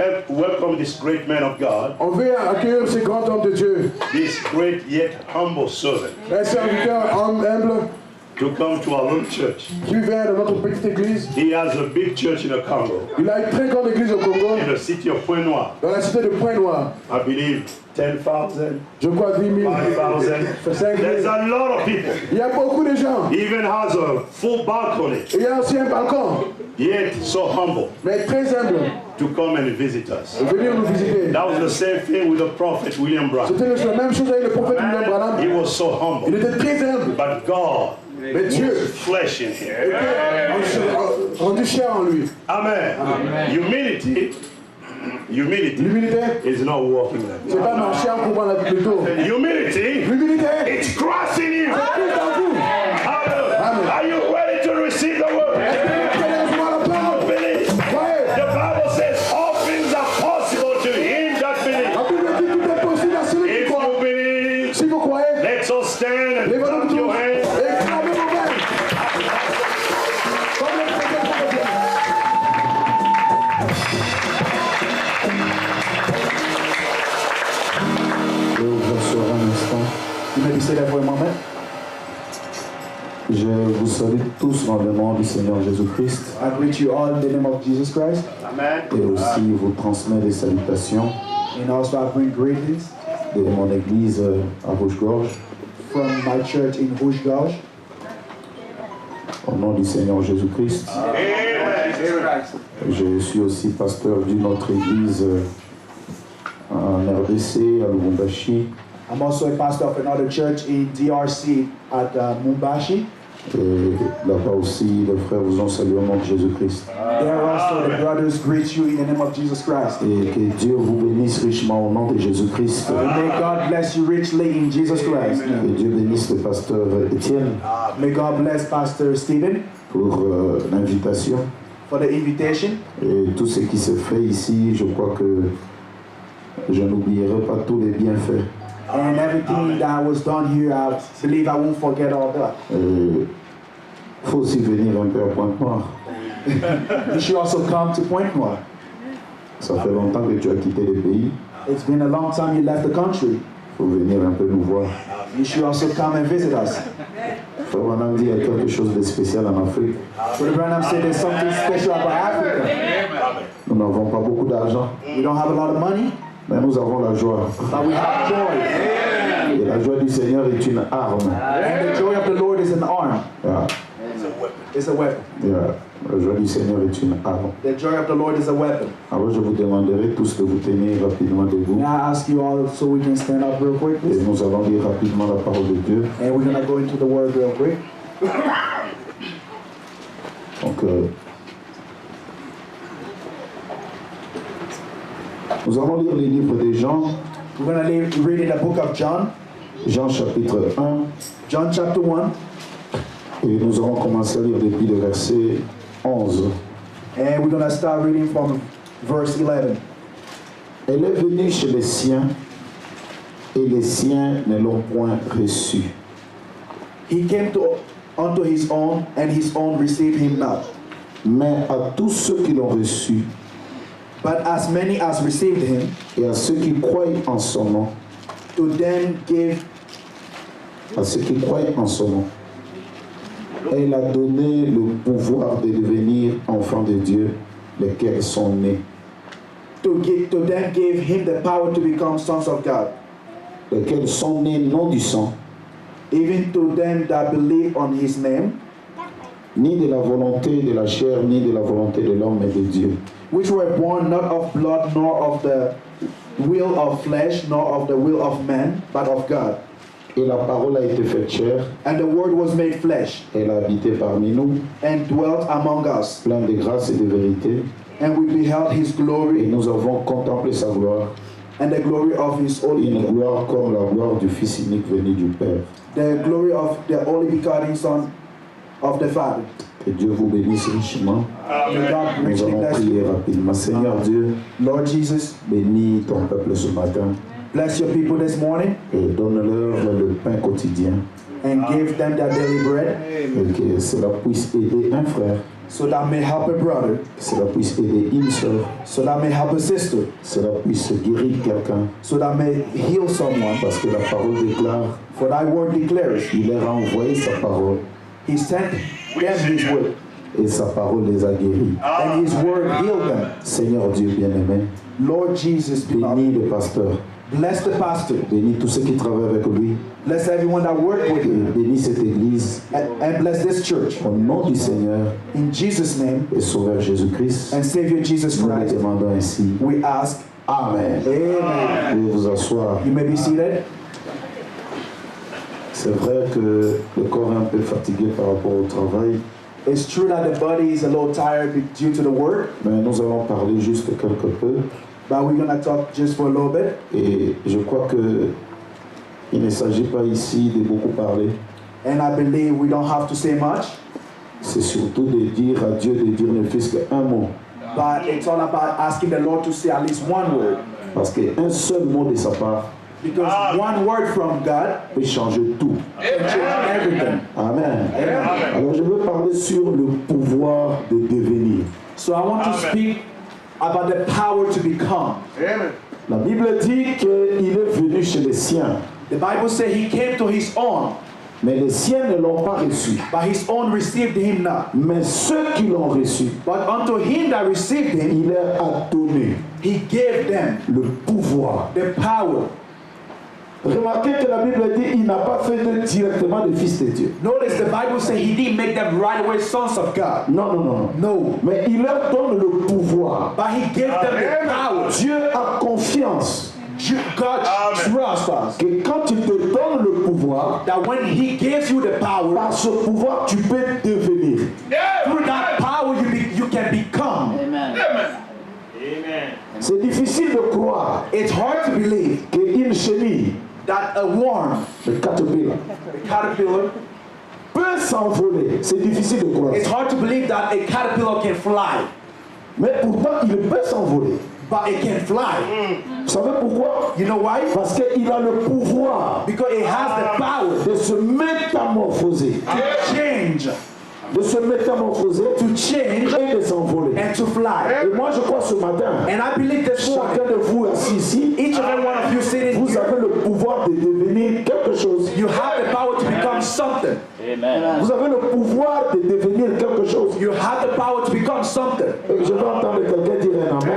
help welcome this great man of God. On veut accueillir ce grand homme de Dieu. This great yet humble servant. Un serviteur humble. To come to our little church. Qui vient de notre petite église. He has a big church in the Congo. Il a une très grande église au Congo. In the city of Pointe-Noire. Dans la cité de Pointe-Noire. I believe 10,000. Je crois 10 000. 5,000. There's a lot of people. Il y a beaucoup de gens. He even has a full balcony. Il y a aussi un balcon. Yet so humble. Mais très humble. To come and visit us. Venir nous visiter. That was the same thing with the prophet William Branham. C'était la même chose avec le prophète William Branham. He was so humble. Il était très humble. But God. Mais Dieu flesh in here. Rendu chair en lui. Amen. Amen. Humility is not walking like c'est pas marcher en courant la vie plutôt. Humility it's crossing you. Hallelujah. Are you ready to receive the word? Believe. The Bible says all things are possible to him that believes. If you believe, si vous croyez, let's all stand and clap your hands. Je vous salue tous dans le nom du Seigneur Jésus-Christ. I greet you all in the name of Jesus Christ. Amen. Et aussi vous transmets des salutations. And also I bring greetings de mon église à Rouge-Gorge. From my church in Rouge-Gorge. Au nom du Seigneur Jésus-Christ. Je suis aussi pasteur d'une autre église en RDC, à Lubumbashi. I'm also a pastor of another church in DRC at Mumbashi. Et là-bas aussi, les frères vous ont salué au nom de Jésus-Christ. There also the brothers greet you in the name of Jesus Christ. Et que Dieu vous bénisse richement au nom de Jésus-Christ. May God bless you richly in Jesus Christ. Que Dieu bénisse le pasteur Étienne. May God bless Pastor Stephen pour l'invitation. For the invitation. Et tout ce qui se fait ici, je crois que je n'oublierai pas tous les bienfaits. And everything that was done here, I believe I won't forget all that. Faut aussi venir un peu à Pointe-Noire. You should also come to Pointe-Noire. Ça fait longtemps que tu as quitté le pays. It's been a long time you left the country. Faut venir un peu nous voir. You should also come and visit us. Frère Branham dit qu'il y a quelque chose de spécial en Afrique. Brother Branham said there's something special about Africa. Nous n'avons pas beaucoup d'argent. We don't have a lot of money. Mais nous avons la joie. But we have joy. Et la joie du Seigneur est une arme. And the joy of the Lord is an arm. Yeah. It's a weapon. Yeah. La joie du Seigneur est une arme. The joy of the Lord is a weapon. Alors je vous demanderai tous de vous tenir rapidement debout. May I ask you all so we can stand up real quick, please? Et nous allons lire rapidement la parole de Dieu. And we're going to go into the word real quick. Donc, nous allons lire les livres de Jean. We're going to read in the book of John. Jean chapitre 1. John chapter 1. Et nous allons commencer à lire depuis le verset 11. And we're going to start reading from verse 11. Elle est venue chez les siens, et les siens ne l'ont point reçu. He came unto his own, and his own received him not. Mais à tous ceux qui l'ont reçu, but as many as received him, et à ceux qui croient en son nom, to them gave, à ceux qui croient en son nom, elle a donné le pouvoir de devenir enfants de Dieu, lesquels sont nés. To them gave him the power to become sons of God. Lesquels sont nés non du sang, even to them that believe on his name, ni de la volonté de la chair, ni de la volonté de l'homme, mais de Dieu. Which were born not of blood, nor of the will of flesh, nor of the will of man, but of God. Et la parole a été faite chair. And the word was made flesh. Elle a habité parmi nous. And dwelt among us. Plein de grâce et de vérité. And we beheld his glory. Et nous avons contemplé sa gloire. And the glory of his only. Une gloire comme la gloire du Fils unique venu du Père. The glory of the only begotten Son of the Father. Que Dieu vous bénisse richement. Nous allons prier rapidement. Seigneur Dieu, Lord Jesus, bénis ton peuple ce matin. Bless your people this morning. Et donne-leur le pain quotidien. And give them their daily bread. Et que cela puisse aider un frère. so that may help a brother, que cela puisse aider une sœur, so that may help a sister, que cela puisse guérir quelqu'un, so that may heal someone. parce que la parole déclare, For thy word declares, il leur a envoyé sa parole, he sent them his word, et sa parole les a guéris. and his word healed them. Seigneur Dieu bien-aimé, Lord Jesus, beloved, bénis le pasteur, bless the pastor, bénis tous ceux qui travaillent avec lui, bless everyone that work with et him, bénis cette église, and bless this church. au nom du Seigneur In Jesus' name, et Sauveur Jésus-Christ, and Savior Jesus nous le Christ, demandons ainsi. we ask, Amen. amen. Vous pouvez vous asseoir. You may be seated. C'est vrai que le corps est un peu fatigué par rapport au travail, It's true that the body is a little tired due to the work, mais nous allons parler juste quelque peu. but we're going to talk just for a little bit. Et je crois que il ne s'agit pas ici de beaucoup parler. And I believe we don't have to say much, C'est surtout de dire à Dieu de dire ne fût-ce qu'un mot. but it's all about asking the Lord to say at least one word. Parce qu'un seul mot de sa part Because one word from God peut changer tout. can change everything. Amen. Alors je veux parler sur le pouvoir de devenir. So I want to speak about the power to become. La Bible dit qu'il est venu chez les siens, The Bible says he came to his own, mais les siens ne l'ont pas reçu. but his own received him not. Mais ceux qui l'ont reçu, But unto him that received him, il leur a donné he gave them le pouvoir. the power. Remarquez que la Bible dit il n'a pas fait d'eux directement des fils de Dieu. Notice the Bible says he didn't make them right away sons of God. Non, non, non. No. Mais il leur donne le pouvoir. But he gave them the power. Dieu a confiance God trusts us que quand il te donne le pouvoir, that when he gives you the power, par ce pouvoir, tu peux devenir. through that power you can become. C'est difficile de croire It's hard to believe qu'une chenille, that a worm, le caterpillar, a caterpillar, peut s'envoler. C'est difficile de croire. it's hard to believe that a caterpillar can fly, Mais pourtant, il peut s'envoler. but it can fly. Vous savez pourquoi? You know why? Parce qu'il a le pouvoir Because it has the power de se métamorphoser. to change, De se métamorphoser to change et de s'envoler. and to fly. Et moi, je crois ce matin, And I believe this morning, chacun de vous assis ici, each and every one of you sitting vous here, avez le pouvoir de devenir quelque chose. you have the power to become something. Vous avez le pouvoir de devenir quelque chose. You have the power to become something. Et je vais entendre quelqu'un dire un amen.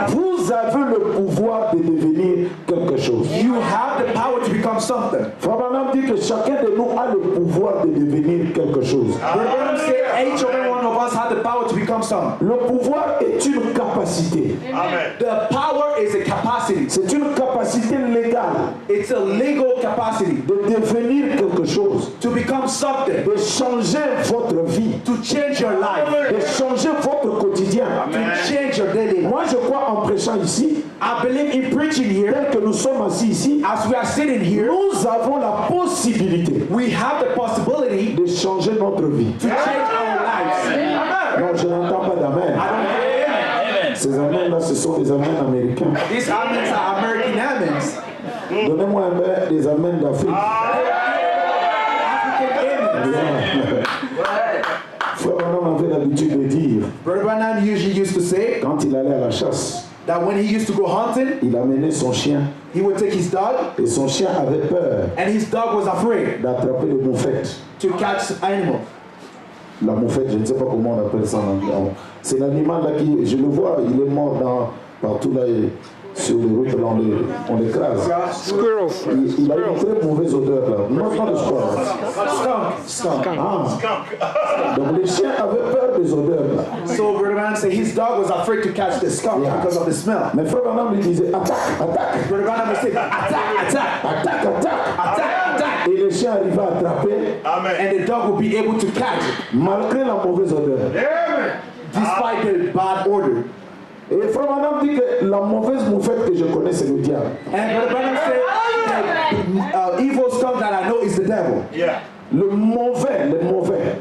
Vous avez le pouvoir de devenir quelque chose. You have the power to become something. Frère Branham dit que chacun de nous a le pouvoir de devenir quelque chose. We're going to say each and every one of us have the power to become something. Le pouvoir est une capacité. The power is a capacity. C'est une capacité légale It's a legal capacity de devenir quelque chose, to become something, de changer votre vie, to change your life, de changer votre quotidien. to change your daily life. Moi, je crois en prêchant ici, I believe in preaching here, tel que nous sommes assis ici, as we are sitting here, nous avons la possibilité we have the possibility de changer notre vie. to change our lives. Amen. Non, je n'entends pas d'amen. I don't hear amen. Ces amens-là, ce sont des amens américains. These amens are American amens. Donnez-moi un peu des amens d'Afrique. African amens. Frère Branham avait l'habitude de dire, Brother Branham usually used to say quand il allait à la chasse, that when he used to go hunting, il amenait son chien he would take his dog, et son chien avait peur and his dog was afraid d'attraper le moufette. to catch animal. La moufette, je ne sais pas comment on appelle ça en anglais. C'est l'animal là qui, je le vois, il est mort partout là, sur les routes, là, on l'écrase. Squirrels. Il a une très mauvaise odeur là. Non, pas de squirrel. Skunk. Ah. Donc les chiens avaient peur des odeurs là. So Brother Branham said his dog was afraid to catch the skunk because of the smell. Mais Frère Branham lui disait attaque, attaque, Brother Branham would say, attack, attack, attaque, attack. attack, attack. Et le chien arrivait à attraper And the dog would be able to catch it malgré la mauvaise odeur. despite the bad odor. Et Frère Branham dit que la mauvaise moufette que je connais c'est le diable. And Brother Branham said the evil skunk that I know is the devil. Le mauvais.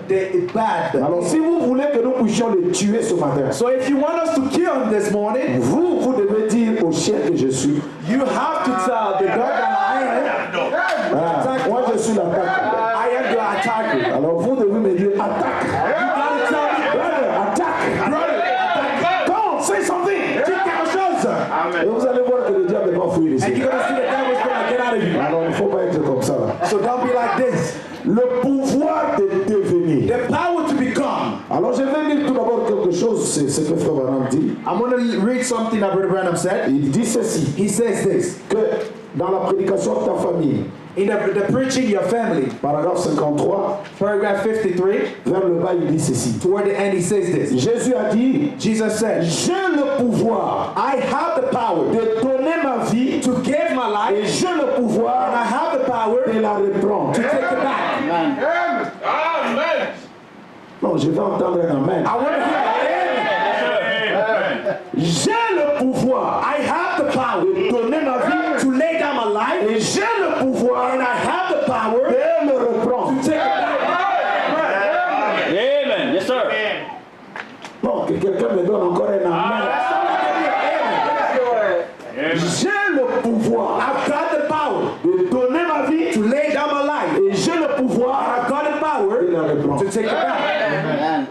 The bad. Alors si vous voulez que nous puissions le tuer ce matin, So if you want us to kill him this morning, vous devez dire au chien que je suis. you have to tell the dog that Ah, moi je suis l'attaque. I am the attacker. Alors vous devez me dire attaque. You answer. Et vous allez voir que le diable va fuir ici. And you're going to see the devil's going to get out of you. Alors il ne faut pas être comme ça là. So don't be like this. Le pouvoir de devenir. The power to become. Alors je vais lire tout d'abord quelque chose, c'est ce que Frère Branham dit. I'm going to read something that Brother Branham said. Il dit ceci, He says this. que dans la prédication de ta famille, In the preaching, your family, paragraphe 53, paragraph 53, vers le bas, il dit ceci. toward the end, he says this. Jésus a dit, Jesus said, j'ai le pouvoir I have the power de donner ma vie to give my et life, j'ai le and I pouvoir have the power de la reprendre. to take it back. Amen. Non, je vais entendre un amen. I want to hear Amen. J'ai le pouvoir I have the power de donner ma vie to lay down my life, et j'ai le pouvoir and I have the power de le reprendre. to take it back. Amen. Yes, sir. Non, que quelqu'un me donne encore un amen. J'ai le pouvoir I've got the power de donner ma vie to lay down my life, et j'ai le pouvoir and I've got the de power la to reprendre. take it back.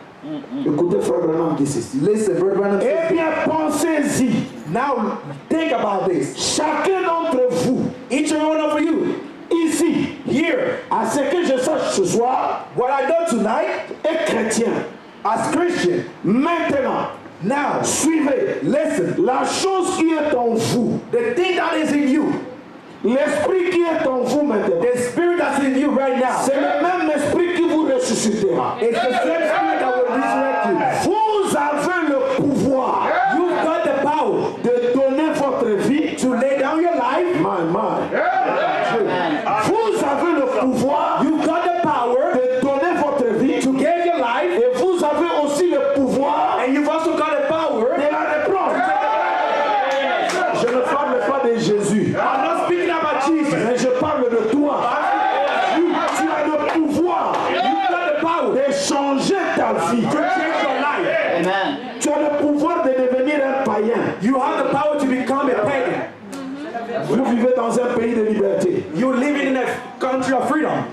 Écoutez, Frère Branham dit ceci. Listen, Brother Branham Eh says, bien, pensez-y. now think about this. Chacun d'entre vous, Each and one of you, ici, here, à ce que je sache ce soir, what I know tonight, est chrétien. as Christian, Maintenant, now, suivez. listen, La chose qui est en vous, the thing that is in you, l'esprit qui est en vous maintenant, the spirit that's in you right now, c'est le même esprit qui vous ressuscitera. it's the same spirit that will resurrect you. Vous avez le pouvoir You've got the power de donner votre vie. to lay down your life. Man. Vous avez le pouvoir You've got the power de donner votre vie. to give your life, Et vous avez aussi le pouvoir and you've also got the power. de la reprendre. Je ne parle pas de Jésus, I'm not speaking about Jesus. mais je parle de toi. Tu as le pouvoir You've got the power de changer ta vie. to change your life. Amen. Tu as le pouvoir de devenir un païen. You have the power to become a pagan. Vous vivez dans un pays de liberté. You're living in a country of freedom.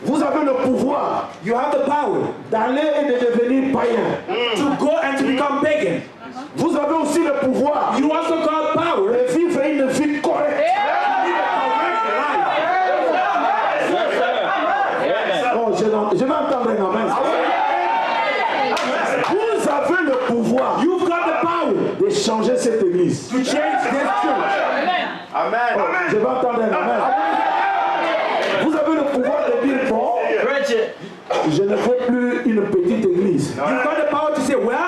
Vous avez le pouvoir You have the power d'aller et de devenir païen. to go and to become pagan. Vous avez aussi le pouvoir You also got power de vivre une vie correcte. Oh, je vais entendre un amen. Vous avez le pouvoir You've got the power de changer cette église. to change this church. Je vais entendre un amen. Vous avez le pouvoir de dire bon, Preach it. je ne veux plus une petite église. You've got the power to say, well, I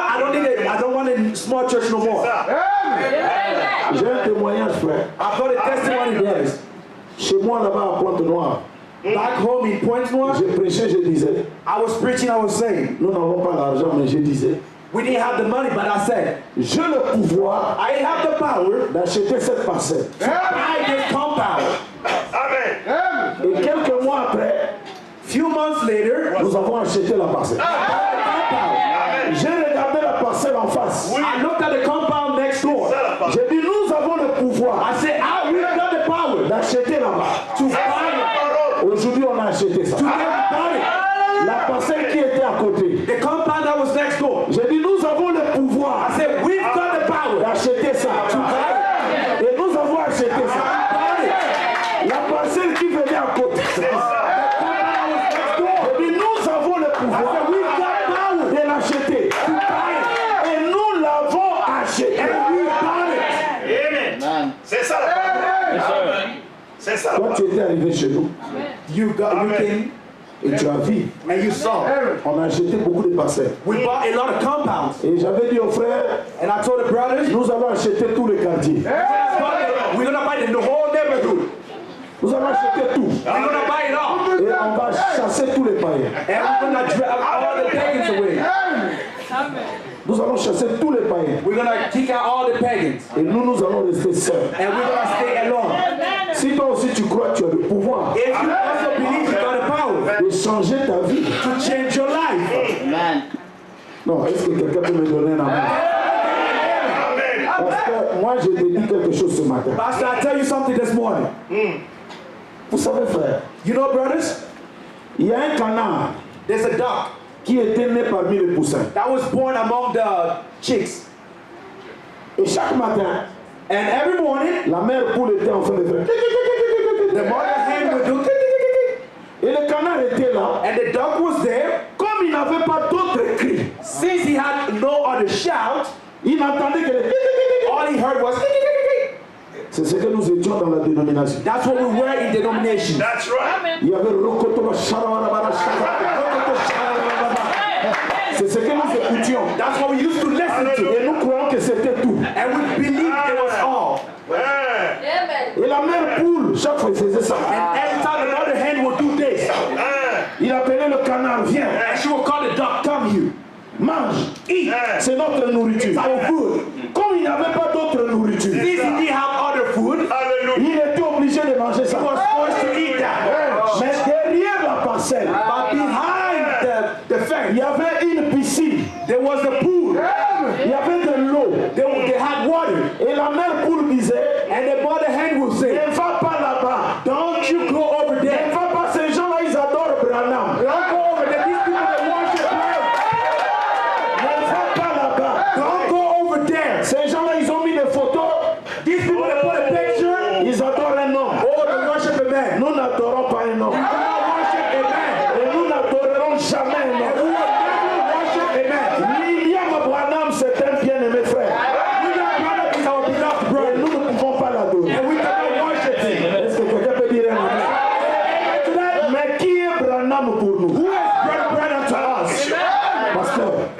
don't want a small church no more. J'ai un témoignage, frère. I've got a testimony, brothers. Chez moi, là-bas, à Pointe-Noire, Back home in Pointe-Noire, je prêchais, je disais, I was preaching, I was saying, nous n'avons pas l'argent, mais je disais, we didn't have the money, but I said, j'ai le pouvoir I have the power to d'acheter cette parcelle. buy this compound. Amen. Et quelques mois après, Few months later, nous avons acheté la parcelle. compound. J'ai regardé la parcelle en face. I looked at the compound next door. J'ai dit, nous avons le pouvoir I said, we've got the power d'acheter là-bas. to buy it. Aujourd'hui, on a acheté ça. To get it. La parcelle qui était à côté. The compound that was next door. J'ai dit, nous avons le pouvoir I said, we've got the power to d'acheter ça. buy it. Et nous avons acheté ça. Buy it. La parcelle qui venait à côté. The compound that was next door. J'ai dit, nous avons le I pouvoir said, we've got power de l'acheter. to buy it. Et nous l'avons acheté. And we bought it. Amen. C'est ça la parole. Yes, sir. C'est ça la Toi, tu parole. étais arrivé chez nous You came et tu as vu. and you saw. On a acheté beaucoup de parcelles. We bought a lot of compounds. Et j'avais dit aux frères, And I told the brothers, nous allons acheter tout le quartier. we're going to buy the whole neighborhood. Nous allons acheter tout. We're going to buy it all. Et on va chasser tous les païens. And we're going to drive all the pagans away. Nous allons chasser tous les païens. We're going to kick out all the pagans. Et nous allons rester seuls. And we're going to stay alone. Si toi aussi tu crois que tu as le pouvoir If you also believe you got the power de changer ta vie. to change your life. Amen. Non, est-ce que quelqu'un peut me donner un amen? Amen. Parce que moi je te dis quelque chose ce matin. Pastor, I tell you something this morning. Vous savez frère, You know, brothers, il y a un canard there's a duck qui était né parmi les poussins. that was born among the chicks. Et chaque matin, And every morning, la mère poule était en train de faire. the mother hen would do. Et le canard était là. And the dog was there. Comme il n'avait pas d'autres cris, Since he had no other shout, il n'entendait que les... all he heard was. C'est ce que nous étions dans la dénomination. That's what we were in denomination. That's right. Il y avait Rokotoba Sharabarabara C'est ce que nous écoutions. That's what we used to listen to. Et nous croyons que c'était tout. And we believed it was all. Et la mère poule, chaque fois, il faisait ça. And every time the mother hen would do this, Il appelait le canard, viens, and she would call the dog, come here. mange, eat. C'est notre nourriture. It's our food. Comme il n'avait pas d'autre nourriture, Since he didn't have other food, Hallelujah. il était obligé de manger ça. he was forced to eat that. Mais derrière la parcelle, But behind the il fence, y avait une piscine. there was a pool. Il y avait de l'eau. They had water. Et la mère poule disait, And the mother hen would say, ne va pas là-bas. don't you go over Ne there. va pas, ces gens-là, ils adorent Branham. Don't go over there. These people that worship him. Ne va pas là-bas. Don't go over there. Ces gens-là, ils ont mis des photos. These people that put a picture, Ils adorent un homme. oh, they worship a man. Nous n'adorons pas un homme. We do not worship a man. Et nous n'adorerons jamais un And we homme. will never worship a man. William Branham, c'est un bien-aimé frère. William Branham is our beloved Et brother. nous ne pouvons pas l'adorer. And we cannot worship him. Est-ce que quelqu'un peut dire un amen? Mais qui est Branham pour nous? Who is Brother Branham to us?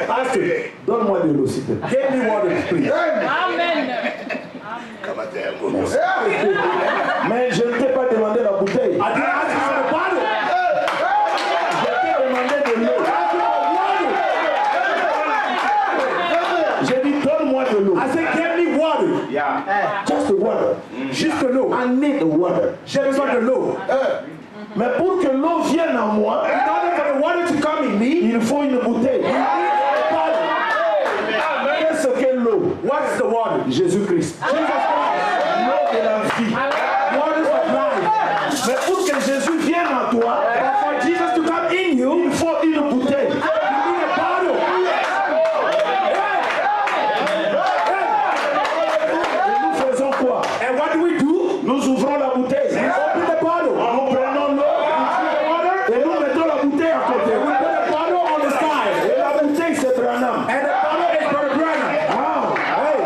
Pasteur, donne-moi de l'eau, s'il te plaît. Give me water, please. Come on there. Mais je ne t'ai pas demandé la bouteille. I didn't ask you for the bottle. Je t'ai demandé de l'eau. J'ai dit, donne-moi de l'eau. I said, give me water. Just the water. Juste de l'eau. I need the water. J'ai besoin de l'eau. Mais pour que l'eau vienne à moi, In order for the water to come in me, il faut une bouteille. Qu'est-ce que l'eau? what's the water? Jésus-Christ. L'eau de la vie. Waters of life. Mais pour que Jésus vienne à toi, But for Jesus to come in you, il faut une bouteille. you need a bottle. Et nous faisons quoi? And what do we do? Nous ouvrons la bouteille. We open the bottle. Nous prenons l'eau et nous mettons la bouteille à côté. We put a bottle on the side. Et la bouteille, c'est Branham. And the bottle is Brother Branham. Ah, hey.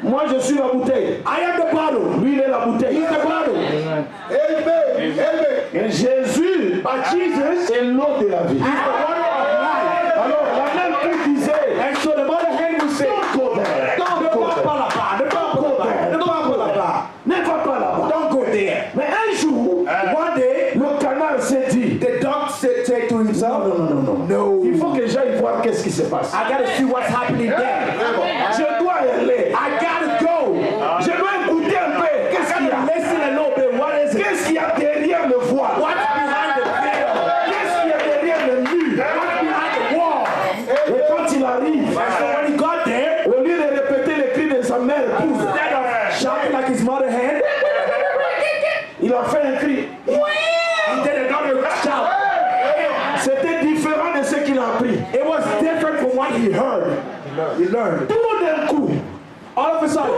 Moi, je suis la bouteille. I am the bottle. Lui, il est la bouteille. He's the bottle. Et Jésus, Jesus est l'eau de la vie. is the water of life. Alors, la même qui disait, And so the mother hen will say, don't go there. ne va pas là-bas, ne va pas là-bas, ne va pas là-bas. Ne va pas là-bas. Don't go there. Mais un jour, One day, le canard s'est dit, the dog said to himself, non. Il faut no, que j'aille voir qu'est-ce qui se passe. I gotta see what's happening there. Je dois y aller. I gotta go. Je dois écouter un peu. I Qu'est-ce qu'il y gotta a? listen a little bit. What is it? Qu'est-ce qu'il y a derrière le voile? What's behind the veil? Qu'est-ce qu'il y a derrière le mur? What's behind the wall? Et quand il arrive, And so when he got there, au lieu de répéter les cris de sa mère, instead of shouting like his mother had, il a fait un cri. he did another shout. C'était différent de ce qu'il a appris. It was different from what he heard. He learned. Tout d'un coup, All of a sudden,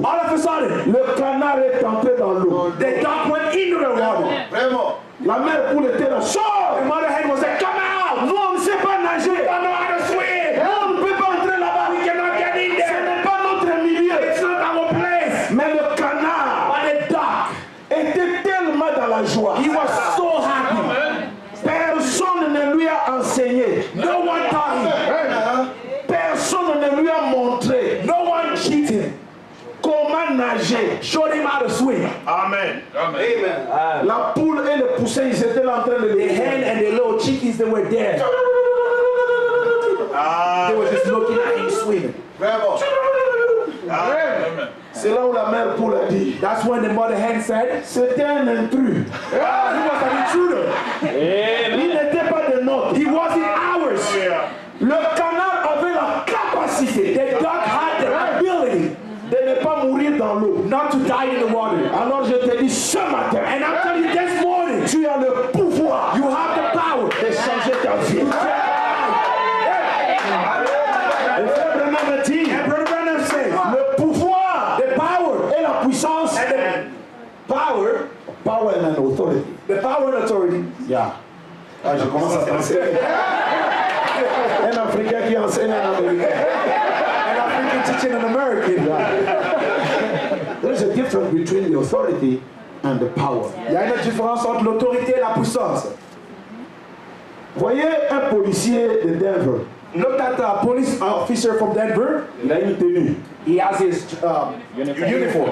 all of a sudden, le canard est entré dans l'eau. the dog went into the water. La mère poule était là. Sors! The mother hen was like, come out! Nous, on ne sait pas nager. I don't know how to swim! On ne peut pas entrer là-bas. We cannot get in Ce there! n'est pas notre milieu. It's not our place! Mais le canard But the dog, était tellement dans la joie. he was so happy. Personne ne lui a enseigné. No one taught him. Personne ne lui a montré No one cheated him. comment nager. Showed him how to swim. Amen. La poule et le poussin, ils étaient là en train de The le hen and the little chickies, they were there. They were just looking at him swimming. C'est là où la mère poule a dit, That's when the mother hen said, c'était un intrus. he was an intruder. Il n'était pas de nôtre. He wasn't ours. Le canard avait la capacité The dog had the ability de ne pas mourir dans l'eau. not to die in the water. Alors je te dis ce matin, And I'm telling you this morning, tu as le pouvoir you have the power. de changer ta vie. Et frère Branham dit, And Brother Branham says, power and authority. The power and authority. Yeah. Ah, je commence à penser. Un Africain qui enseigne en Américain. An African teaching an American. There is a difference between the authority and the power. Il y a une différence entre l'autorité et la puissance. Voyez un policier de Denver. Look at the police officer from Denver. Il a une tenue. He has his uniform.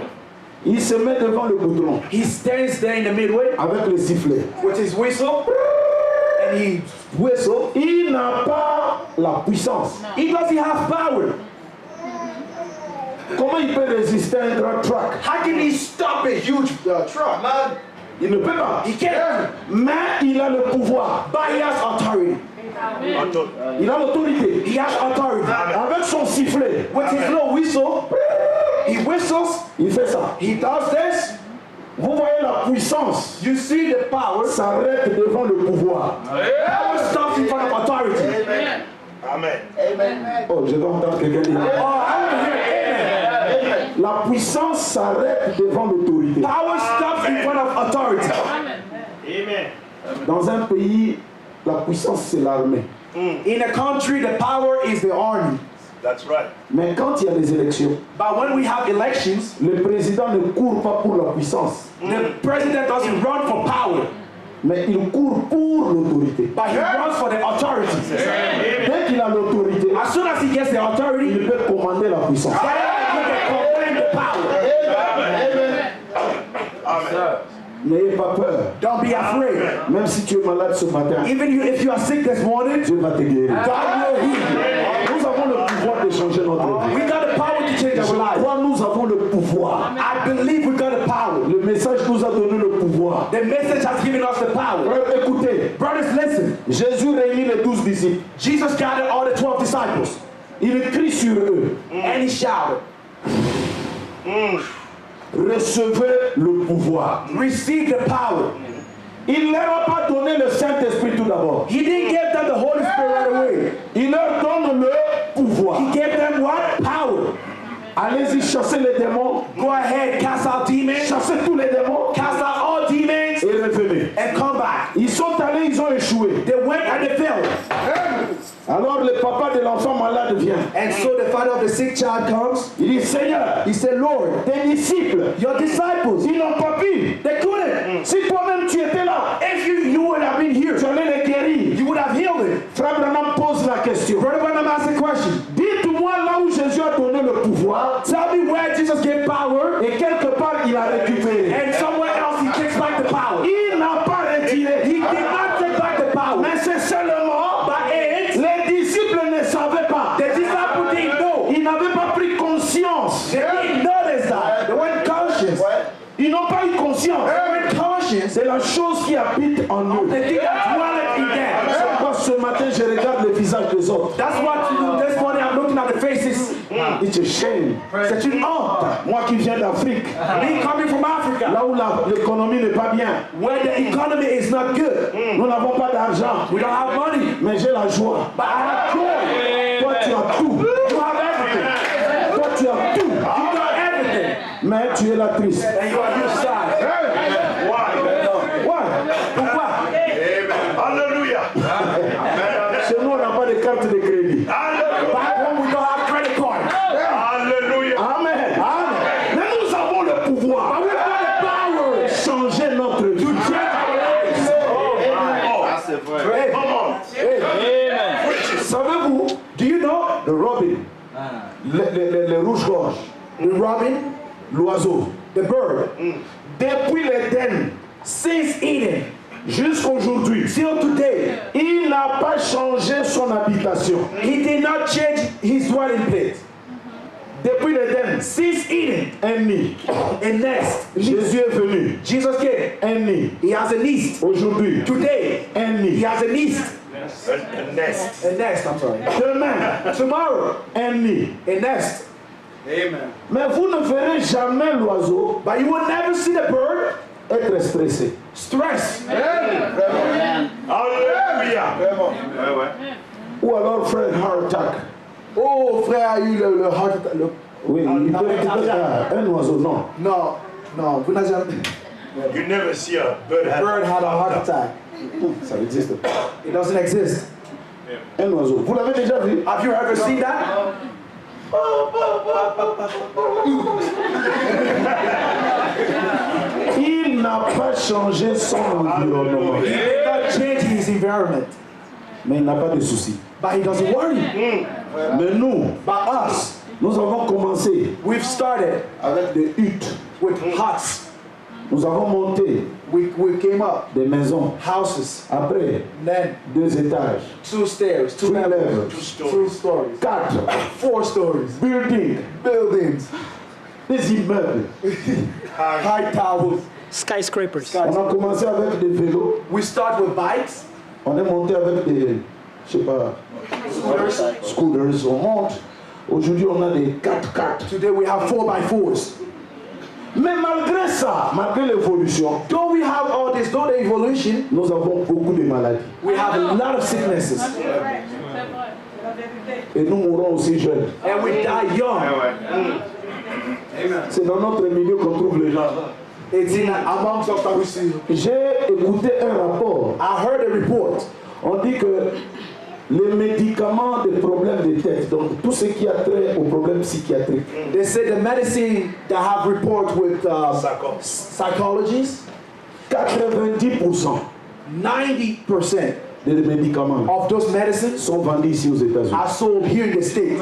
Il se met devant le goudron He stands there in the midway avec le sifflet. with his whistle, and he whistle. Il n'a pas la puissance. He doesn't have power. Comment il peut résister à un grand truck? How can he stop a huge truck? Man, Il ne peut pas. he can't. Mais il a le pouvoir. But he has authority. Il a l'autorité. He has authority. Avec son sifflet, With his little whistle, he whistles. il fait ça. He does this. Vous voyez la puissance You see the power. s'arrête devant le pouvoir. Power stops in front of authority. Amen. Oh, je dois entendre quelqu'un dire. Oh, I want to hear amen. La puissance s'arrête devant l'autorité. Power stops in front of authority. Amen. Dans un pays, la puissance c'est l'armée. In a country, the power is the army. That's right. Mais quand il y a des élections, But when we have elections, le président ne court pas pour la puissance, the president doesn't run for power, mais il court pour l'autorité. but he runs for the authority. Dès qu'il a l'autorité, As soon as he gets the authority, il peut commander la puissance. then he can command the power. N'ayez pas peur. Don't be afraid. Même si tu es malade ce matin, Even if you are sick this morning, Dieu va te guérir. God will heal you. Nous avons le pouvoir de changer notre vie. We got the power to change Je our life. crois nous avons le pouvoir. I believe we got the power. Le message nous a donné le pouvoir. The message has given us the power. Frère, écoutez, Brothers, listen. Jésus réunit les 12 disciples. Jesus gathered all the 12 disciples, Il crie sur eux. and he shouted, Recevez le pouvoir. receive the power. Il ne leur a pas donné le Saint-Esprit tout d'abord. He didn't give them the Holy Spirit right away. Il leur donne le pouvoir. He gave them what? Power. Allez-y, chassez les démons. Go ahead, cast out demons, Chassez tous les démons. cast out all demons, Et revenez. and come back. Ils sont allés, ils ont échoué. They went and they failed. Alors le papa de l'enfant malade vient. And so the father of the sick child comes. Il dit, Seigneur, He said, Lord, tes disciples, your disciples, ils n'ont pas pu. they couldn't. Si toi-même tu étais là, If you would have been here, tu allais les guérir. you would have healed it. Frère Branham pose la question. Brother Branham asked the question. Dites-moi là où Jésus a donné le pouvoir Tell me where Jesus gave power, et quelque part il a récupéré. and somewhere else he takes back the power. Il n'a pas retiré. He did not take back the power. Mais c'est seulement, But it, les disciples ne savaient pas. the disciples didn't know. Ils n'avaient pas pris conscience. They didn't notice that. They weren't conscious. Ils n'ont pas eu conscience. They weren't conscious. C'est la chose qui habite en eux. The thing that dwelleth in them. Moi ce matin je regarde le visage des autres. That's what this morning I'm looking at the faces. It's a shame. C'est une honte. Moi qui viens d'Afrique, Me coming from Africa, là où l'économie n'est pas bien, where the economy is not good. nous n'avons pas d'argent, We don't have money. mais j'ai la joie. But I have joy. Toi tu as tout. You have everything. Toi tu as tout. You got everything. Mais tu es là triste. And you are your side. Ouais. Pourquoi? Hallelujah. Chez nous on n'a pas de carte de crédit. Back when we don't have credit card. Hallelujah. Amen. Amen. Mais nous avons le pouvoir But we've got the power de changer notre vie. to change our lives. Hey, come on. Amen. Savez-vous, Do you know le robin, le rouge-gorge, the robin, l'oiseau, the bird, depuis l'Éden since Eden jusqu'aujourd'hui, till today, il n'a pas changé son habitation. he did not change his dwelling place. Depuis l'Éden, Since Eden, un nid. a nest. Jésus est venu, Jesus came. un nid. He has a nest. Aujourd'hui, Today, un he nid. has a nest. A nest. A nest, I'm sorry. Demain, Tomorrow, un nid. a nest. Mais vous ne verrez jamais l'oiseau But you will never see the bird être stressé. stressed. Hallelujah. Ou alors faire un heart attack. Oh, frère a eu le heart attack. Oui, il peut être un oiseau, non. Non, vous n'avez jamais. You never see a bird A bird had a heart attack. Ça n'existe pas. It doesn't exist. Un oiseau. Vous l'avez déjà vu? Have you ever seen that? Il n'a pas changé son environnement. He did not change his environment, Mais il n'a pas de soucis. but he doesn't worry. Mais nous, But us, nous avons commencé we've started avec des huttes. with huts. Nous avons monté We came up, des maisons. houses, Après, then 2 étages, 2 stairs, 2 3 levels, levels, 2 stories, 4 4 stories, buildings, buildings, des immeubles. high towers. Skyscrapers. On a commencé avec des vélos. We start with bikes, On est monté avec des, je sais pas, scooters. On monte. Aujourd'hui, on a des 4x4. today we have 4x4s. Mais malgré ça, malgré l'évolution, Though we have all this, though the evolution, nous avons beaucoup de maladies. we have a lot of sicknesses, Et nous mourons aussi jeunes. and we die young. C'est dans notre milieu qu'on trouve les gens. It's in amongst us that we see. J'ai écouté un rapport. I heard a report. On dit que les médicaments des problèmes de tête, donc tout ce qui a trait aux problèmes psychiatriques, They said the medicine that have report with psychologists, 90% 90% des médicaments of those medicines sont vendus ici aux États-Unis. are sold here in the States,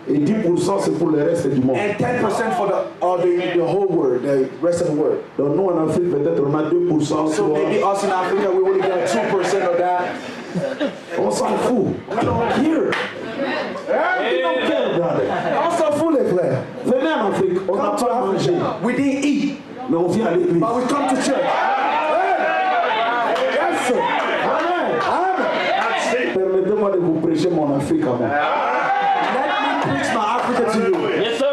Et 10% c'est pour le reste du monde. and 10% for the whole world, the rest of the world. Donc nous en Afrique, peut-être on a 2%. So maybe us in Africa, we only get 2% of that. On s'en fout. We don't care. We don't care, brother. Also, fully clear. Venez en Afrique, on n'a Come to pas mangé, Africa. We didn't eat, mais on vient à l'église. but we come to church. Yes, sir. Amen. Amen. Permettez-moi de vous prêcher mon Afrique à moi. Let me preach my Africa to you. Yes, sir.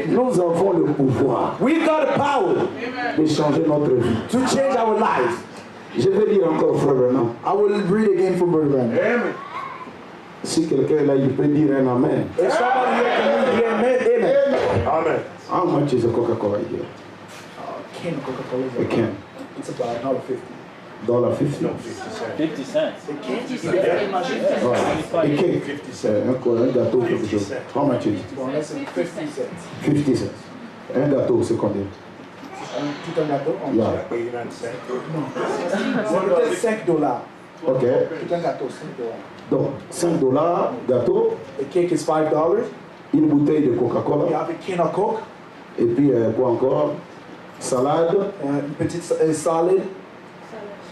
Nous avons le pouvoir We got the power de changer notre vie. to change our life. Je vais dire encore, frère Bernard, I will read again from Brother Brandon. si quelqu'un est là, il peut dire un amen. If somebody here can read here, amen. Amen. How much is a Coca-Cola here? Can of Coca-Cola A can. it's about $1.50. $1.50. 50 cents. Voilà. Et cake. 50 C'est un gâteau, quelque chose. How much is it? Well, let's say 50 cents. 50 cents. Un gâteau, c'est combien? Tout un gâteau. Yeah. 89 cents. C'est peut-être $5. Ok. Tout un gâteau, $5. Donc, $5, gâteau, The cake is $5. une bouteille de You Coca-Cola, have a can of Coke, et puis quoi encore? Salade. and petit salad.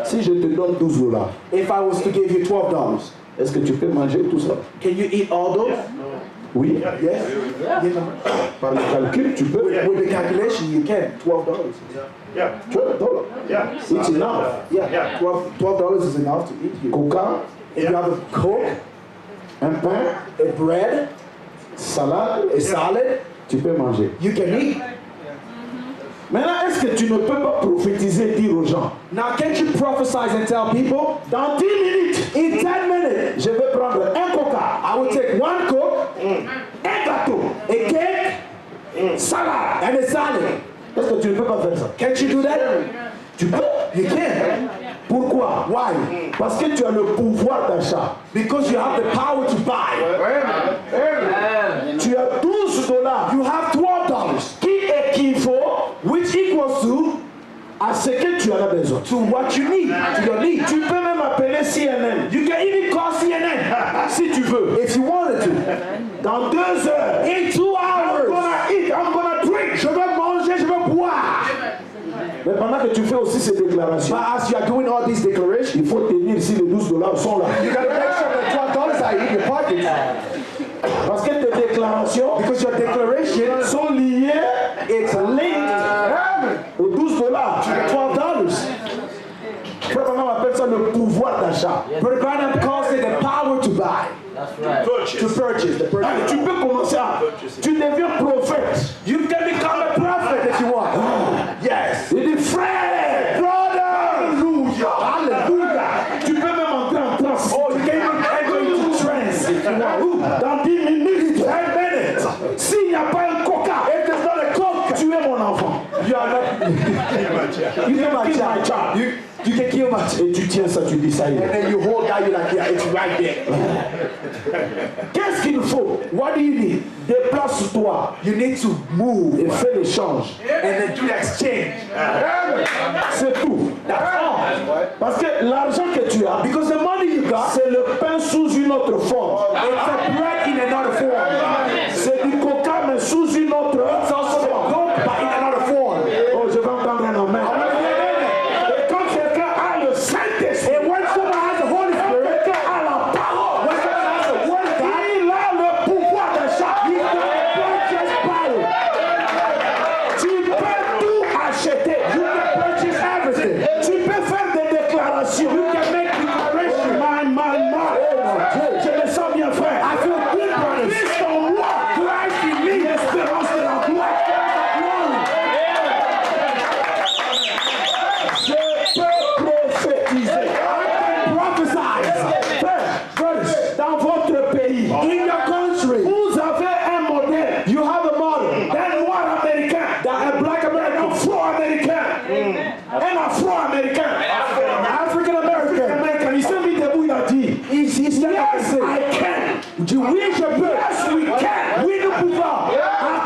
Si je te donne $12, If I was to give you $12, est-ce que tu peux manger tout ça? can you eat all those? Oui. Yes. You know, Par le calcul, tu peux. with the calculation, you can. $12. Yeah. $12. Yeah. It's enough. Yeah, $12 is enough to eat here. Coca, If you have a Coke, un pain, a bread, salade, a salad, tu peux manger. you can eat. Maintenant, est-ce que tu ne peux pas prophétiser et dire aux gens, Now, can't you prophesy and tell people, dans 10 minutes, in 10 minutes, je vais prendre un Coca, I will take 1 Coke, un gâteau, a cake, salade. and a salad. Est-ce que tu ne peux pas faire ça? Can't you do that? Tu peux. You can. Pourquoi? Why? Parce que tu as le pouvoir d'achat. Because you have the power to buy. Tu as $12 You have $12, qui équivaut which equals to à ce que tu en as besoin. what you need, to your need. Tu peux même appeler CNN You can even call CNN si tu veux. if you wanted to. Dans 2 heures, In 2 I'm hours, gonna eat, I'm gonna drink. je vais manger, je vais boire. Mais pendant que tu fais aussi ces déclarations, But as you are doing all these declarations, il faut tenir si les $12 sont là. you gotta make sure that $12 are in your pocket. Parce que tes déclarations Because your declaration, sont liées it's linked aux $12. to the $12. Frère Branham appelle ça le pouvoir d'achat. Brother Branham calls it the power to buy, to Purchase. purchase, the purchase. Tu peux commencer à... Tu deviens prophète. You can become a prophet if you want. Yes. Il dit frère, Brother, hallelujah, hallelujah. tu peux même entrer en transe. Oh, you can even enter into trance if you want. Dans 10 minutes, 10 minutes. s'il n'y a pas un coca, If there's not a Coke, tu es mon enfant. You are not. You can kill my child. You can kill my child. Et tu tiens ça, tu dis ça. And then you hold that, you're like, yeah, it's right there. Qu'est-ce qu'il faut? What do you need? Déplace-toi You need to move et fais l'échange. and then do the exchange. C'est tout. That's all. Parce que l'argent que tu as, Because the money you got, c'est le pain sous une autre forme. it's a bread in another form. C'est du coca mais sous une autre It's also the gold, but in another form. Oh, je vais entendre un amen. Et quand quelqu'un a le Saint-Esprit, And when someone has the Holy Spirit, quelqu'un a la parole, when someone has the Word of God, il a le pouvoir d'achat. he's got the purchase power. Tu peux tout acheter. You can purchase everything. Tu peux faire des déclarations. You can make declarations. Je me sens bien frère. I feel good, brothers. Christ en moi. Christ in me. L'espérance de la gloire. Je peux prophétiser. Brothers, Dans votre pays, in your country, vous avez un modèle. you have a model. Un noir américain. A black Un American, afro-américain. Un afro-américain. African American. Américain. Il s'est mis debout, il a dit. He's Yes, yes, I can. oui, je peux. Yes, we can. Oui, nous pouvons. À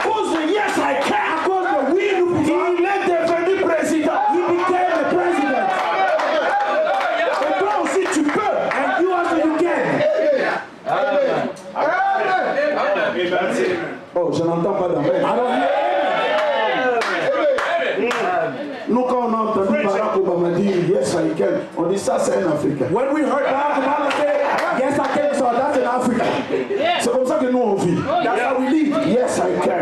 cause de Yes, I can. À cause de oui, nous pouvons. Il est devenu président. He became the president. Et toi aussi, tu peux. And you also you can. Oh, je n'entends pas d'amen. I don't hear Nous, quand on a entendu Barack Obama dire Yes, I can, on dit ça, c'est un Africain. when we heard Barack Obama say, yes, I can, so that's in Africa. C'est comme ça que nous, on vit. That's how we live. Yes, I can.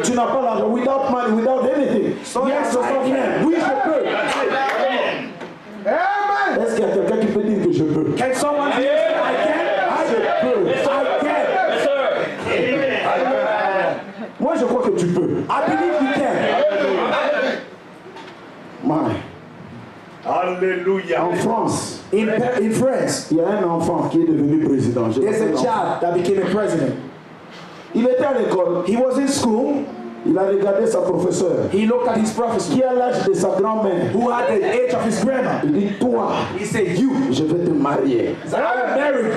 Tu n'as pas l'argent. Without money, without anything. Yes, I can. Oui, je peux. Est-ce qu'il y a quelqu'un qui peut dire que je peux? Can someone say, I can? Je peux. I can. Yes, sir. Moi, je crois que tu peux. I believe you can. My. Alléluia. En France, In France, il y a un enfant qui est devenu président. Je there's l'appelle a l'enfant. child that became a president. Il était à l'école. He was in school. Il a regardé sa professeure He looked at his professor, qui a l'âge de sa grand-mère. who had the age of his grandma. Il dit, toi, He said, you. je vais te marier. He said, I will marry you.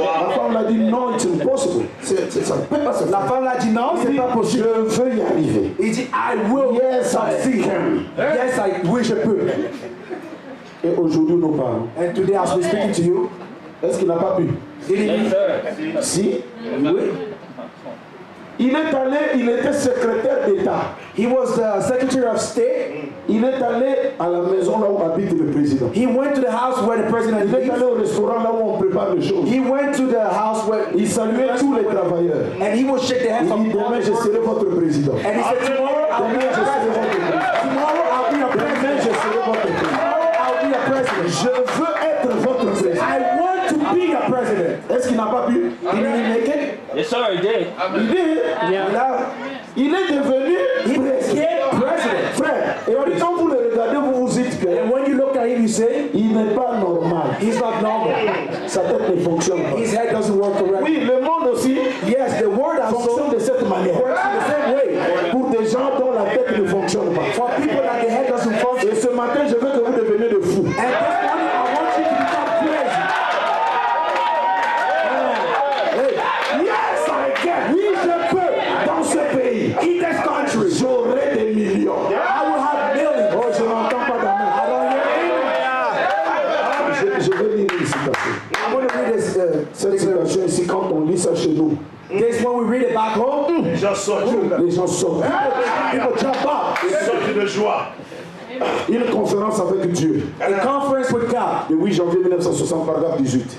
La femme l'a dit, non, it's impossible. Ça ne peut pas se La faire. femme l'a dit, non, Il c'est dit, pas possible. je veux y arriver. Il dit, I will Yes, I succeed. can. Yes, oui, je peux. Et aujourd'hui, nous parlons. And today, as we're speaking to you, Est-ce qu'il n'a pas pu? didn't Yes, he? sir. Si. Il est allé, il était secrétaire d'État. He was the Secretary of State. Il est allé à la maison là où habite le président. He went to the house where the president Il est lives. allé au restaurant là où on prépare les choses. He went to the house where Il saluait tous les travailleurs. and he would shake the hands Il of dit, all demain the je workers. serai votre président. And he said, tomorrow I'll be Demain a je serai president. votre président. Tomorrow I'll be a Demain president. je serai votre président. Tomorrow I'll be a president. Je veux être votre président. I want to be a president. Est-ce qu'il n'a pas pu? Didn't he make it? Yes, sir, he did. Il est devenu He président. became president. Frère, et quand vous le regardez, vous vous dites que And when you look at him, you say, il n'est pas normal. he's not normal. Sa tête ne fonctionne pas. His head doesn't work correctly. Oui, le monde aussi Yes, the word fonctionne also de cette manière. works in the same way. Pour des gens dont la tête ne fonctionne pas. For people that the head doesn't function. Et ce matin, je veux que vous deveniez de fous. And this morning, I want you to become crazy. Yes, I can. Oui, je peux. Dans ce pays, In this country, j'aurai des millions. I will have millions. Oh, je n'entends pas d'amen. I don't hear anyone. Je vais lire une citation. I'm going to read this. Cette citation ici, quand on lit ça chez nous, This when we read it back home, Les gens sortent. les gens sortent. people jump up. Ils sortent de joie. Une conférence avec Dieu. A conference with God. Le 8 janvier 1960, paragraphe 18.